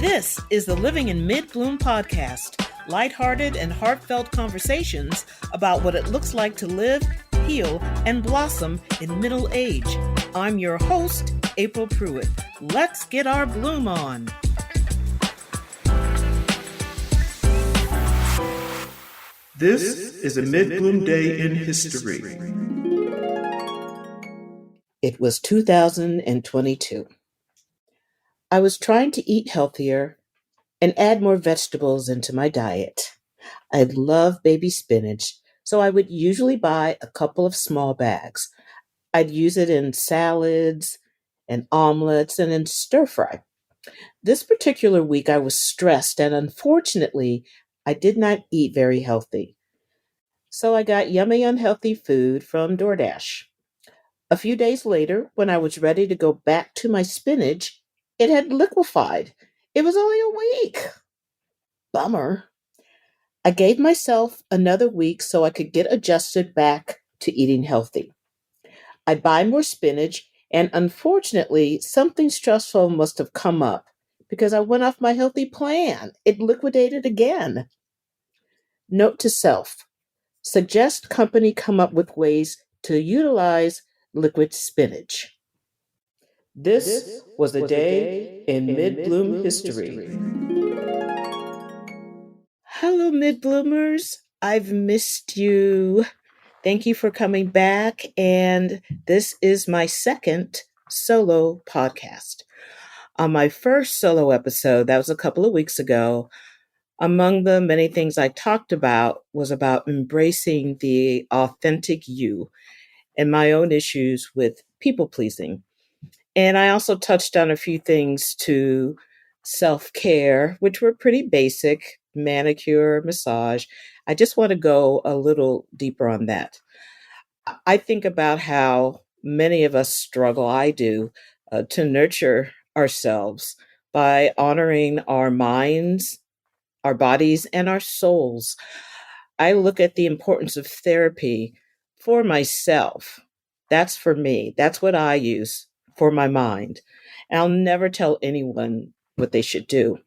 This is the Living in Mid-Bloom podcast, lighthearted and heartfelt conversations about what it looks like to live, heal, and blossom in middle age. I'm your host, April Pruitt. Let's get our bloom on. This is a mid-bloom day in history. It was 2022. I was trying to eat healthier and add more vegetables into my diet. I love baby spinach, so I would usually buy a couple of small bags. I'd use it in salads and omelets and in stir fry. This particular week I was stressed and unfortunately I did not eat very healthy. So I got yummy unhealthy food from DoorDash. A few days later, when I was ready to go back to my spinach, it had liquefied. It was only a week. Bummer. I gave myself another week so I could get adjusted back to eating healthy. I'd buy more spinach, and unfortunately, something stressful must have come up because I went off my healthy plan. It liquidated again. Note to self: suggest company come up with ways to utilize liquid spinach. This was a day in mid-bloom history. Hello, mid-bloomers. I've missed you. Thank you for coming back. And this is my second solo podcast. On my first solo episode, that was a couple of weeks ago, among the many things I talked about was about embracing the authentic you and my own issues with people pleasing. And I also touched on a few things to self-care, which were pretty basic: manicure, massage. I just want to go a little deeper on that. I think about how many of us struggle, I do, to nurture ourselves by honoring our minds, our bodies, and our souls. I look at the importance of therapy for myself. That's for me. That's what I use for my mind. And I'll never tell anyone what they should do.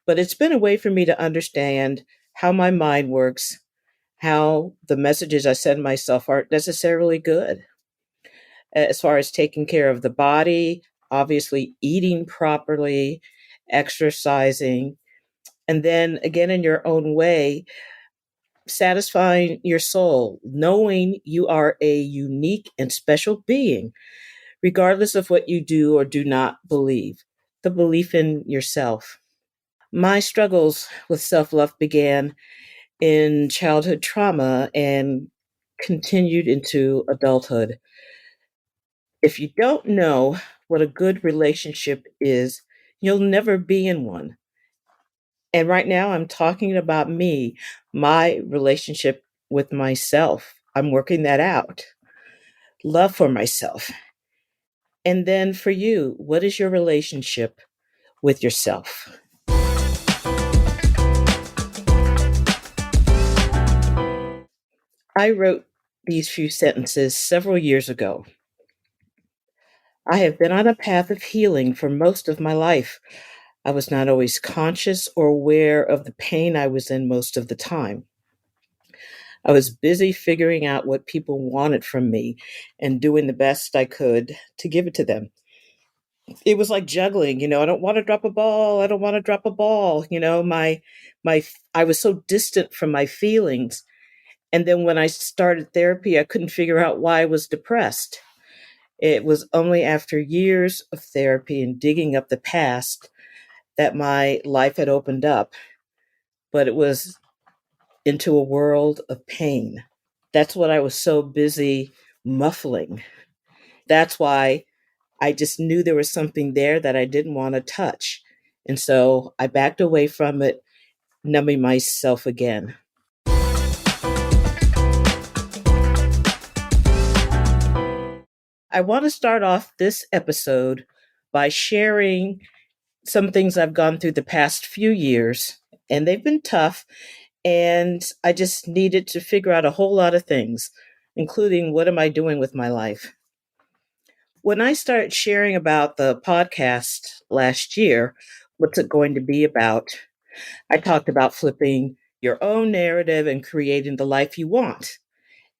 But it's been a way for me to understand how my mind works, how the messages I send myself aren't necessarily good. As far as taking care of the body, obviously eating properly, exercising, and then again in your own way, satisfying your soul, knowing you are a unique and special being, regardless of what you do or do not believe, the belief in yourself. My struggles with self-love began in childhood trauma and continued into adulthood. If you don't know what a good relationship is, you'll never be in one. And right now I'm talking about me, my relationship with myself. I'm working that out. Love for myself. And then for you, what is your relationship with yourself? I wrote these few sentences several years ago. I have been on a path of healing for most of my life. I was not always conscious or aware of the pain I was in most of the time. I was busy figuring out what people wanted from me and doing the best I could to give it to them. It was like juggling, I don't want to drop a ball. I don't want to drop a ball. I was so distant from my feelings. And then when I started therapy, I couldn't figure out why I was depressed. It was only after years of therapy and digging up the past that my life had opened up, but it was into a world of pain. That's what I was so busy muffling. That's why I just knew there was something there that I didn't want to touch. And so I backed away from it, numbing myself again. I want to start off this episode by sharing some things I've gone through the past few years, and they've been tough, and I just needed to figure out a whole lot of things, including what am I doing with my life. When I started sharing about the podcast last year, What's it going to be about? I talked about flipping your own narrative and creating the life you want.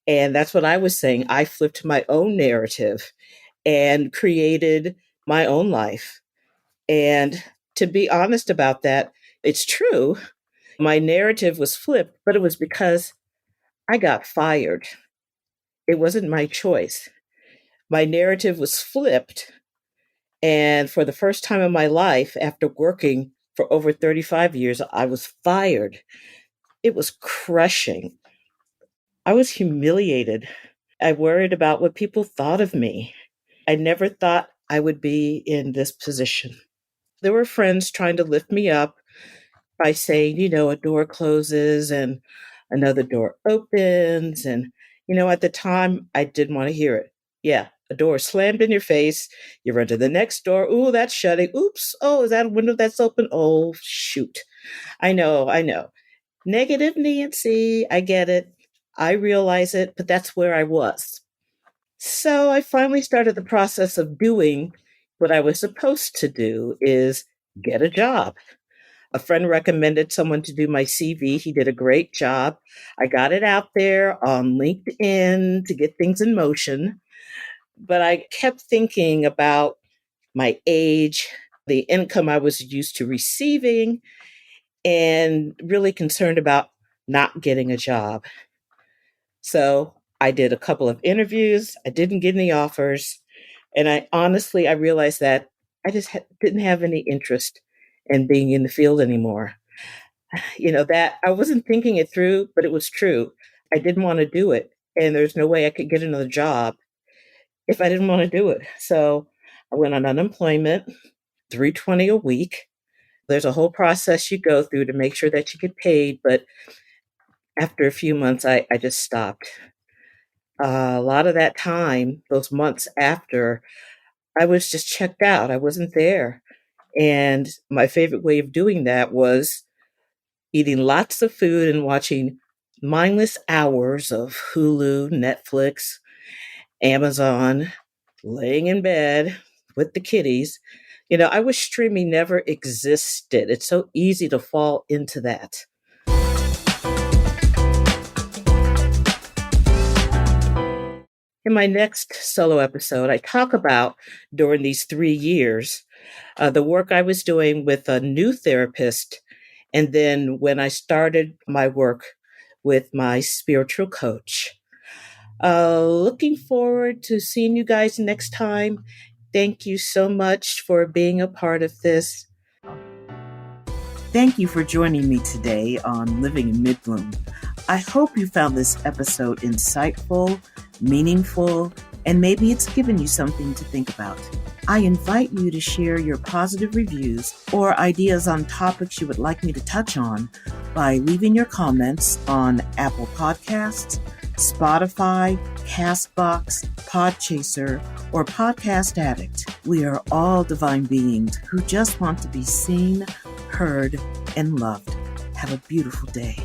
And that's what I was saying. I flipped my own narrative and created my own life. And to be honest about that, it's true. My narrative was flipped, but it was because I got fired. It wasn't my choice. My narrative was flipped. And for the first time in my life, after working for over 35 years, I was fired. It was crushing. I was humiliated. I worried about what people thought of me. I never thought I would be in this position. There were friends trying to lift me up by saying, a door closes and another door opens. And, at the time, I didn't want to hear it. Yeah, a door slammed in your face. You run to the next door. Ooh, that's shutting. Oops. Oh, is that a window that's open? Oh, shoot. I know. Negative Nancy. I get it. I realize it, but that's where I was. So I finally started the process of doing what I was supposed to do is get a job. A friend recommended someone to do my CV. He did a great job. I got it out there on LinkedIn to get things in motion. But I kept thinking about my age, the income I was used to receiving, and really concerned about not getting a job. So I did a couple of interviews. I didn't get any offers. And I realized that I just didn't have any interest in being in the field anymore. That I wasn't thinking it through, but it was true. I didn't want to do it. And there's no way I could get another job if I didn't want to do it. So I went on unemployment, $320 a week. There's a whole process you go through to make sure that you get paid. But after a few months, I just stopped. A lot of that time, those months after, I was just checked out. I wasn't there. And my favorite way of doing that was eating lots of food and watching mindless hours of Hulu, Netflix, Amazon, laying in bed with the kitties. I wish streaming never existed. It's so easy to fall into that. In my next solo episode, I talk about during these 3 years, the work I was doing with a new therapist, and then when I started my work with my spiritual coach. Looking forward to seeing you guys next time. Thank you so much for being a part of this. Thank you for joining me today on Living in Midbloom. I hope you found this episode insightful, meaningful, and maybe it's given you something to think about. I invite you to share your positive reviews or ideas on topics you would like me to touch on by leaving your comments on Apple Podcasts, Spotify, Castbox, Podchaser, or Podcast Addict. We are all divine beings who just want to be seen, heard, and loved. Have a beautiful day.